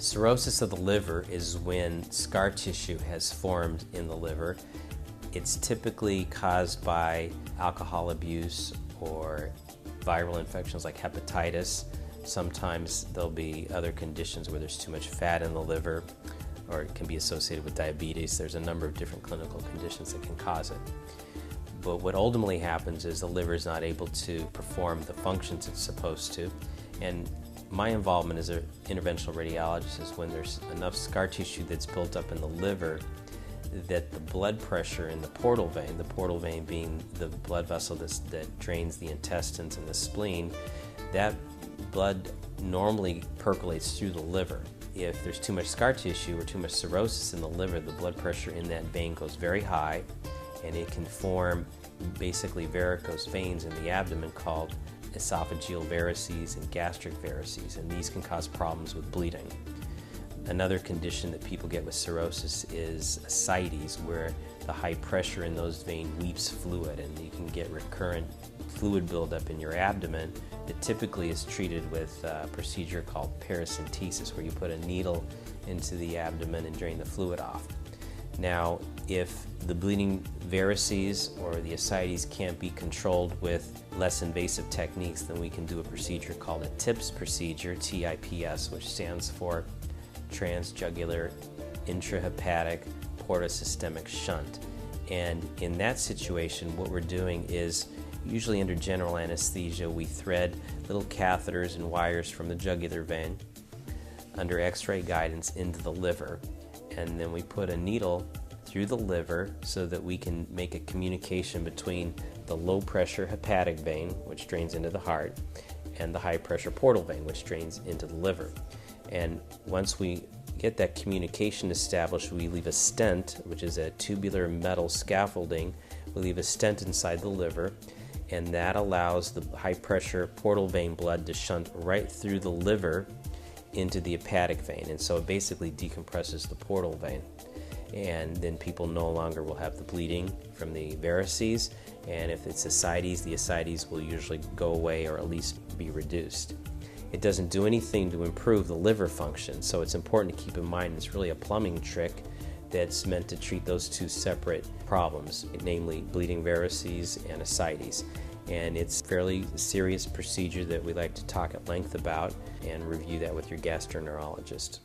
Cirrhosis of the liver is when scar tissue has formed in the liver. It's typically caused by alcohol abuse or viral infections like hepatitis. Sometimes there'll be other conditions where there's too much fat in the liver, or it can be associated with diabetes. There's a number of different clinical conditions that can cause it. But what ultimately happens is the liver is not able to perform the functions it's supposed to. And my involvement as an interventional radiologist is when there's enough scar tissue that's built up in the liver that the blood pressure in the portal vein being the blood vessel that drains the intestines and the spleen, that blood normally percolates through the liver. If there's too much scar tissue or too much cirrhosis in the liver, the blood pressure in that vein goes very high, and it can form basically varicose veins in the abdomen called esophageal varices and gastric varices, and these can cause problems with bleeding. Another condition that people get with cirrhosis is ascites, where the high pressure in those veins weeps fluid, and you can get recurrent fluid buildup in your abdomen that typically is treated with a procedure called paracentesis, where you put a needle into the abdomen and drain the fluid off. Now, if the bleeding varices or the ascites can't be controlled with less invasive techniques, then we can do a procedure called a TIPS procedure, TIPS, which stands for transjugular intrahepatic portosystemic shunt. And in that situation, what we're doing is, usually under general anesthesia, we thread little catheters and wires from the jugular vein under x-ray guidance into the liver, and then we put a needle through the liver so that we can make a communication between the low pressure hepatic vein, which drains into the heart, and the high pressure portal vein, which drains into the liver. And once we get that communication established, we leave a stent, which is a tubular metal scaffolding. We leave a stent inside the liver, and that allows the high pressure portal vein blood to shunt right through the liver into the hepatic vein, and so it basically decompresses the portal vein. And then people no longer will have the bleeding from the varices, and if it's ascites, the ascites will usually go away or at least be reduced. It doesn't do anything to improve the liver function, so it's important to keep in mind it's really a plumbing trick that's meant to treat those two separate problems, namely bleeding varices and ascites. And it's a fairly serious procedure that we like to talk at length about and review that with your gastroenterologist.